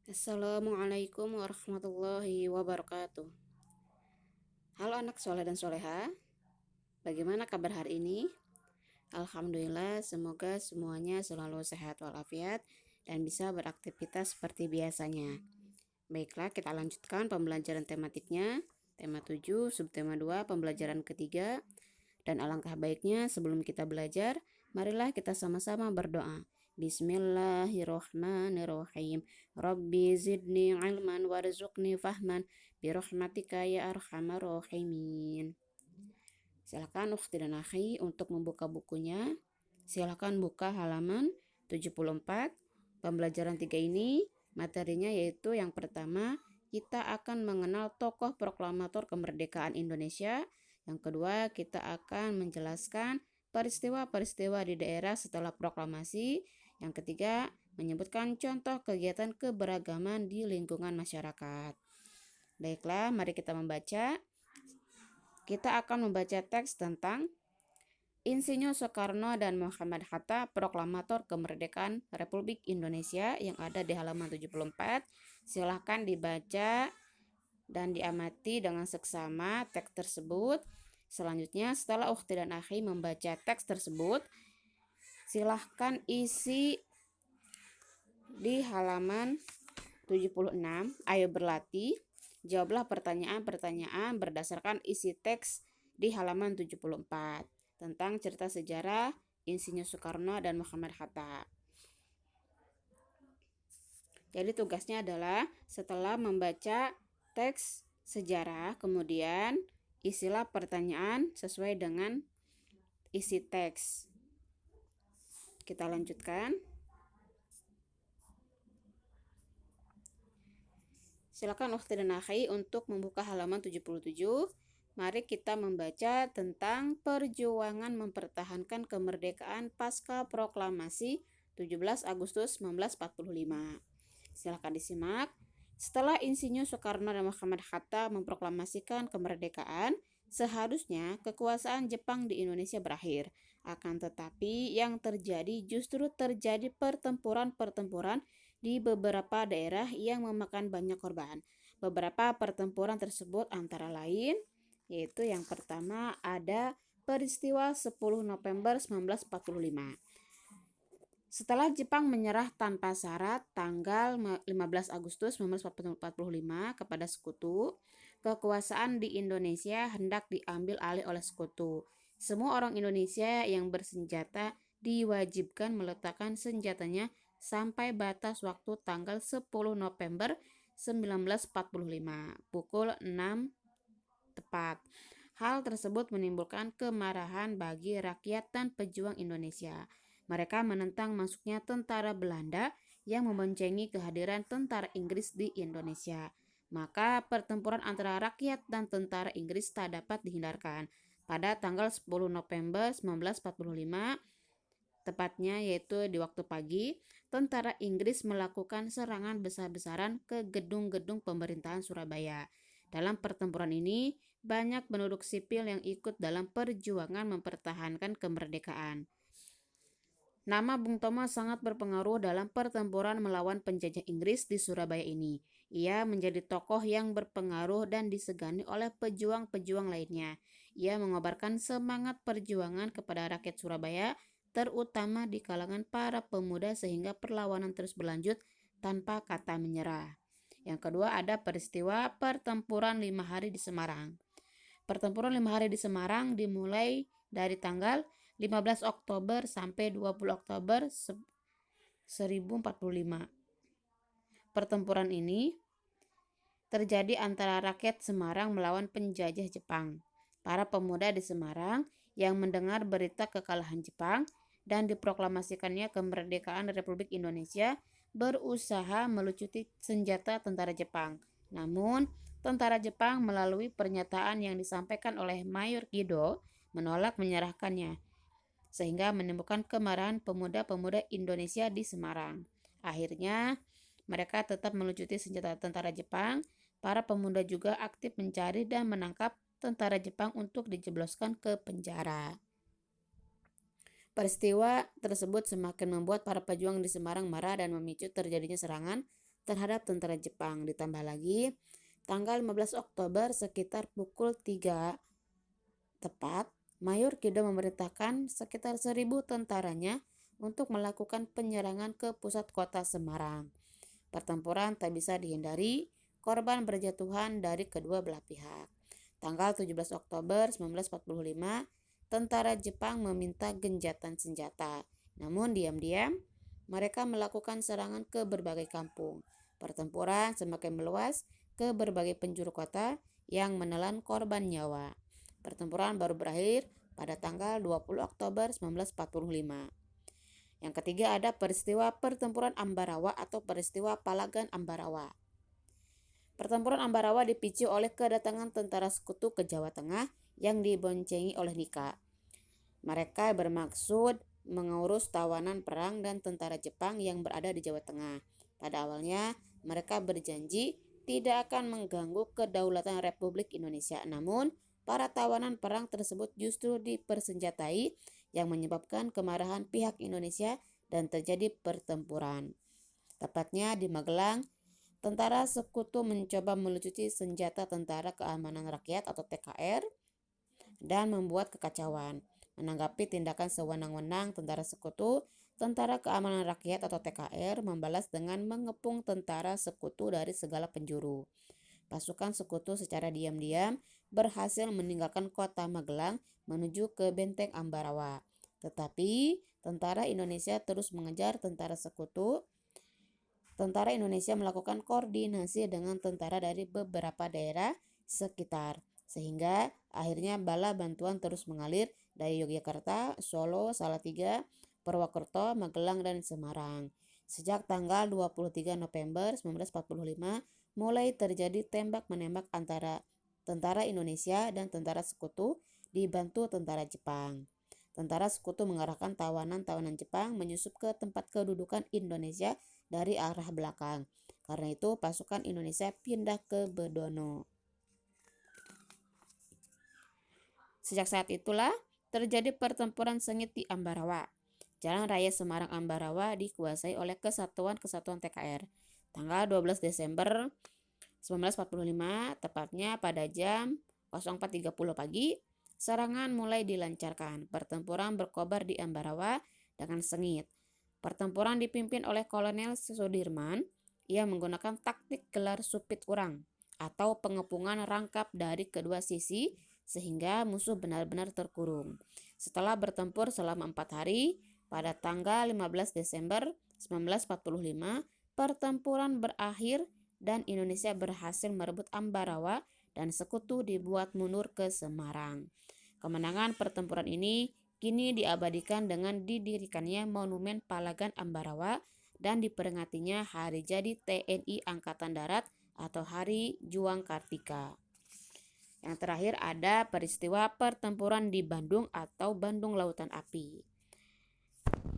Assalamualaikum warahmatullahi wabarakatuh. Halo anak soleh dan soleha, bagaimana kabar hari ini? Alhamdulillah, semoga semuanya selalu sehat walafiat dan bisa beraktivitas seperti biasanya. Baiklah, kita lanjutkan pembelajaran tematiknya. Tema 7, subtema 2, pembelajaran ketiga. Dan alangkah baiknya sebelum kita belajar, marilah kita sama-sama berdoa. Bismillahirrahmanirrahim. Rabbi zidni ilman warzuqni fahman birahmatika ya arhamar rahimin. Silakan ukhti dan akhi untuk membuka bukunya. Silakan buka halaman 74. Pembelajaran 3 ini materinya yaitu yang pertama, kita akan mengenal tokoh proklamator kemerdekaan Indonesia. Yang kedua, kita akan menjelaskan peristiwa-peristiwa di daerah setelah proklamasi. Yang ketiga, menyebutkan contoh kegiatan keberagaman di lingkungan masyarakat. Baiklah, mari kita membaca. Kita akan membaca teks tentang Insinyur Soekarno dan Muhammad Hatta, proklamator kemerdekaan Republik Indonesia, yang ada di halaman 74. Silahkan dibaca dan diamati dengan seksama teks tersebut. Selanjutnya, setelah ukhti dan akhi membaca teks tersebut, silahkan isi di halaman 76. Ayo berlatih, jawablah pertanyaan-pertanyaan berdasarkan isi teks di halaman 74 tentang cerita sejarah Insinyur Soekarno dan Muhammad Hatta. Jadi tugasnya adalah setelah membaca teks sejarah, kemudian isilah pertanyaan sesuai dengan isi teks. Kita lanjutkan. Silakan ukhti dan akhi untuk membuka halaman 77. Mari kita membaca tentang perjuangan mempertahankan kemerdekaan pasca proklamasi 17 Agustus 1945. Silakan disimak. Setelah Insinyur Soekarno dan Muhammad Hatta memproklamasikan kemerdekaan, seharusnya kekuasaan Jepang di Indonesia berakhir. Akan tetapi yang terjadi justru terjadi pertempuran-pertempuran di beberapa daerah yang memakan banyak korban. Beberapa pertempuran tersebut antara lain yaitu yang pertama ada peristiwa 10 November 1945. Setelah Jepang menyerah tanpa syarat tanggal 15 Agustus 1945 kepada sekutu, kekuasaan di Indonesia hendak diambil alih oleh sekutu. Semua orang Indonesia yang bersenjata diwajibkan meletakkan senjatanya sampai batas waktu tanggal 10 November 1945 pukul 6 tepat. Hal tersebut menimbulkan kemarahan bagi rakyat dan pejuang Indonesia. Mereka menentang masuknya tentara Belanda yang memboncengi kehadiran tentara Inggris di Indonesia. Maka pertempuran antara rakyat dan tentara Inggris tak dapat dihindarkan. Pada tanggal 10 November 1945, tepatnya yaitu di waktu pagi, tentara Inggris melakukan serangan besar-besaran ke gedung-gedung pemerintahan Surabaya. Dalam pertempuran ini, banyak penduduk sipil yang ikut dalam perjuangan mempertahankan kemerdekaan. Nama Bung Tomo sangat berpengaruh dalam pertempuran melawan penjajah Inggris di Surabaya ini. Ia menjadi tokoh yang berpengaruh dan disegani oleh pejuang-pejuang lainnya. Ia mengobarkan semangat perjuangan kepada rakyat Surabaya, terutama di kalangan para pemuda sehingga perlawanan terus berlanjut tanpa kata menyerah. Yang kedua ada peristiwa pertempuran 5 hari di Semarang. Pertempuran 5 hari di Semarang dimulai dari tanggal 15 Oktober sampai 20 Oktober 1045. Pertempuran ini terjadi antara rakyat Semarang melawan penjajah Jepang. Para pemuda di Semarang yang mendengar berita kekalahan Jepang dan diproklamasikannya kemerdekaan Republik Indonesia berusaha melucuti senjata tentara Jepang. Namun, tentara Jepang melalui pernyataan yang disampaikan oleh Mayor Kido menolak menyerahkannya, sehingga menimbulkan kemarahan pemuda-pemuda Indonesia di Semarang. Akhirnya, mereka tetap melucuti senjata tentara Jepang. Para pemuda juga aktif mencari dan menangkap tentara Jepang untuk dijebloskan ke penjara. Peristiwa tersebut semakin membuat para pejuang di Semarang marah dan memicu terjadinya serangan terhadap tentara Jepang. Ditambah lagi, tanggal 15 Oktober sekitar pukul 3 tepat, Mayor Kido memerintahkan sekitar 1.000 tentaranya untuk melakukan penyerangan ke pusat kota Semarang. Pertempuran tak bisa dihindari, korban berjatuhan dari kedua belah pihak. Tanggal 17 Oktober 1945, tentara Jepang meminta genjatan senjata. Namun diam-diam, mereka melakukan serangan ke berbagai kampung. Pertempuran semakin meluas ke berbagai penjuru kota yang menelan korban nyawa. Pertempuran baru berakhir pada tanggal 20 Oktober 1945. Yang ketiga ada peristiwa pertempuran Ambarawa atau peristiwa Palagan Ambarawa. Pertempuran Ambarawa dipicu oleh kedatangan tentara sekutu ke Jawa Tengah yang diboncengi oleh Nika. Mereka bermaksud mengurus tawanan perang dan tentara Jepang yang berada di Jawa Tengah. Pada awalnya, mereka berjanji tidak akan mengganggu kedaulatan Republik Indonesia. Namun, para tawanan perang tersebut justru dipersenjatai yang menyebabkan kemarahan pihak Indonesia dan terjadi pertempuran. Tepatnya di Magelang, tentara sekutu mencoba melucuti senjata Tentara Keamanan Rakyat atau TKR dan membuat kekacauan. Menanggapi tindakan sewenang-wenang tentara sekutu, Tentara Keamanan Rakyat atau TKR membalas dengan mengepung tentara sekutu dari segala penjuru. Pasukan sekutu secara diam-diam berhasil meninggalkan kota Magelang menuju ke benteng Ambarawa. Tetapi tentara Indonesia terus mengejar tentara sekutu. Tentara Indonesia melakukan koordinasi dengan tentara dari beberapa daerah sekitar, sehingga akhirnya bala bantuan terus mengalir dari Yogyakarta, Solo, Salatiga, Purwokerto, Magelang, dan Semarang. Sejak tanggal 23 November 1945, mulai terjadi tembak-menembak antara tentara Indonesia dan tentara sekutu dibantu tentara Jepang. Tentara sekutu mengarahkan tawanan-tawanan Jepang menyusup ke tempat kedudukan Indonesia dari arah belakang. Karena itu pasukan Indonesia pindah ke Bedono. Sejak saat itulah terjadi pertempuran sengit di Ambarawa. Jalan Raya Semarang-Ambarawa dikuasai oleh kesatuan-kesatuan TKR. Tanggal 12 Desember 1945, tepatnya pada jam 04.30 pagi, serangan mulai dilancarkan. Pertempuran berkobar di Ambarawa dengan sengit. Pertempuran dipimpin oleh Kolonel Sudirman. Ia menggunakan taktik gelar supit urang atau pengepungan rangkap dari kedua sisi sehingga musuh benar-benar terkurung. Setelah bertempur selama 4 hari, pada tanggal 15 Desember 1945, pertempuran berakhir dan Indonesia berhasil merebut Ambarawa dan sekutu dibuat mundur ke Semarang. Kemenangan pertempuran ini kini diabadikan dengan didirikannya Monumen Palagan Ambarawa dan diperingatinya Hari Jadi TNI Angkatan Darat atau Hari Juang Kartika. Yang terakhir ada peristiwa pertempuran di Bandung atau Bandung Lautan Api.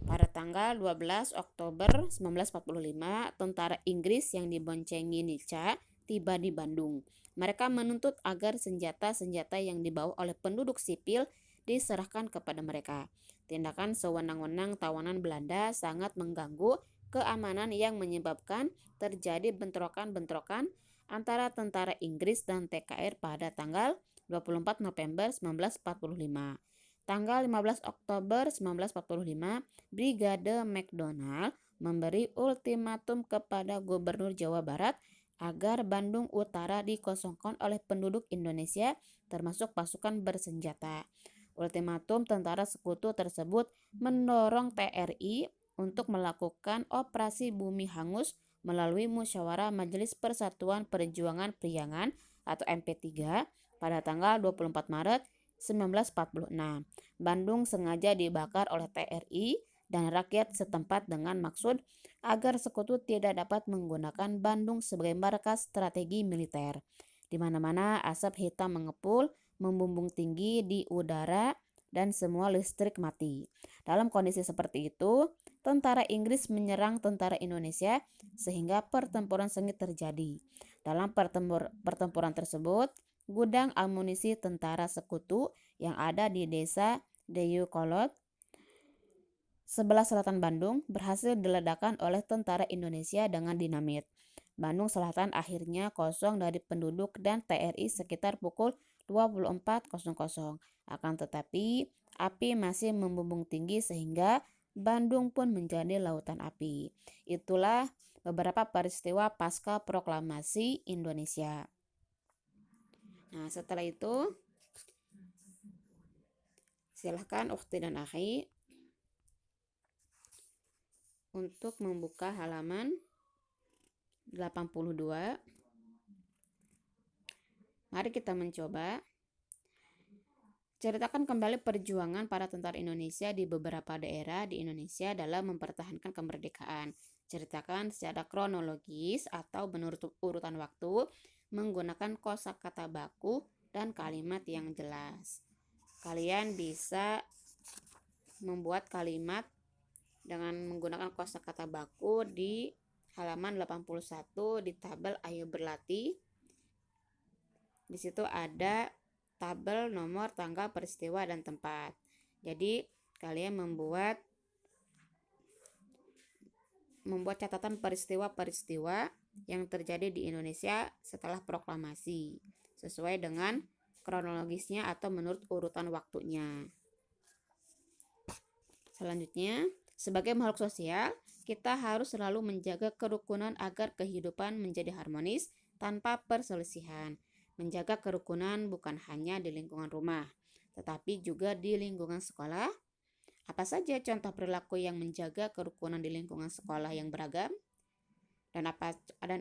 Pada tanggal 12 Oktober 1945, tentara Inggris yang diboncengi Nica tiba di Bandung. Mereka menuntut agar senjata-senjata yang dibawa oleh penduduk sipil diserahkan kepada mereka. Tindakan sewenang-wenang tawanan Belanda sangat mengganggu keamanan yang menyebabkan terjadi bentrokan-bentrokan antara tentara Inggris dan TKR pada tanggal 24 November 1945. Tanggal 15 Oktober 1945, Brigade McDonald memberi ultimatum kepada Gubernur Jawa Barat agar Bandung Utara dikosongkan oleh penduduk Indonesia termasuk pasukan bersenjata. Ultimatum tentara sekutu tersebut mendorong TRI untuk melakukan operasi bumi hangus melalui Musyawarah Majelis Persatuan Perjuangan Priangan atau MP3 pada tanggal 24 Maret 1946. Bandung sengaja dibakar oleh TRI dan rakyat setempat dengan maksud agar sekutu tidak dapat menggunakan Bandung sebagai markas strategi militer. Di mana-mana asap hitam mengepul, membumbung tinggi di udara dan semua listrik mati. Dalam kondisi seperti itu, tentara Inggris menyerang tentara Indonesia sehingga pertempuran sengit terjadi. Dalam pertempuran tersebut, gudang amunisi tentara sekutu yang ada di desa Dayeuhkolot, sebelah selatan Bandung, berhasil diledakkan oleh tentara Indonesia dengan dinamit. Bandung Selatan akhirnya kosong dari penduduk dan TRI sekitar pukul 24.00. Akan tetapi, api masih membumbung tinggi sehingga Bandung pun menjadi lautan api. Itulah beberapa peristiwa pasca proklamasi Indonesia. Nah, setelah itu silahkan ukhti dan akhi untuk membuka halaman 82. Mari kita mencoba. Ceritakan kembali perjuangan para tentara Indonesia di beberapa daerah di Indonesia dalam mempertahankan kemerdekaan. Ceritakan secara kronologis atau menurut urutan waktu menggunakan kosakata baku dan kalimat yang jelas. Kalian bisa membuat kalimat dengan menggunakan kosakata baku di halaman 81 di tabel Ayo Berlatih. Di situ ada tabel nomor, tanggal, peristiwa, dan tempat. Jadi kalian membuat catatan peristiwa-peristiwa yang terjadi di Indonesia setelah proklamasi sesuai dengan kronologisnya atau menurut urutan waktunya. Selanjutnya, sebagai makhluk sosial, kita harus selalu menjaga kerukunan agar kehidupan menjadi harmonis tanpa perselisihan. Menjaga kerukunan bukan hanya di lingkungan rumah, tetapi juga di lingkungan sekolah. Apa saja contoh perilaku yang menjaga kerukunan di lingkungan sekolah yang beragam? Dan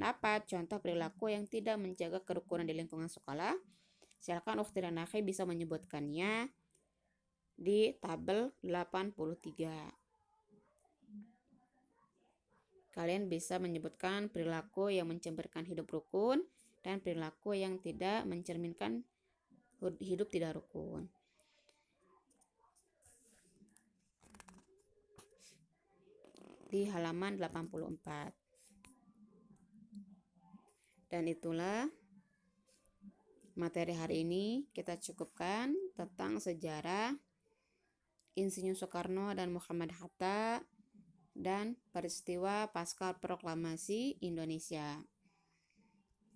apa contoh perilaku yang tidak menjaga kerukunan di lingkungan sekolah? Silakan ukhti dan akhi bisa menyebutkannya di tabel 83. Kalian bisa menyebutkan perilaku yang mencerminkan hidup rukun dan perilaku yang tidak mencerminkan hidup tidak rukun. Di halaman 84. Dan itulah materi hari ini, kita cukupkan tentang sejarah Insinyur Soekarno dan Muhammad Hatta dan peristiwa pasca proklamasi Indonesia.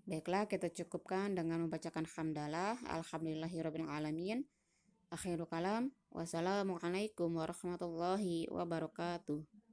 Baiklah, kita cukupkan dengan membacakan hamdalah. Alhamdulillahirabbil alamin. Akhirul kalam. Wassalamualaikum warahmatullahi wabarakatuh.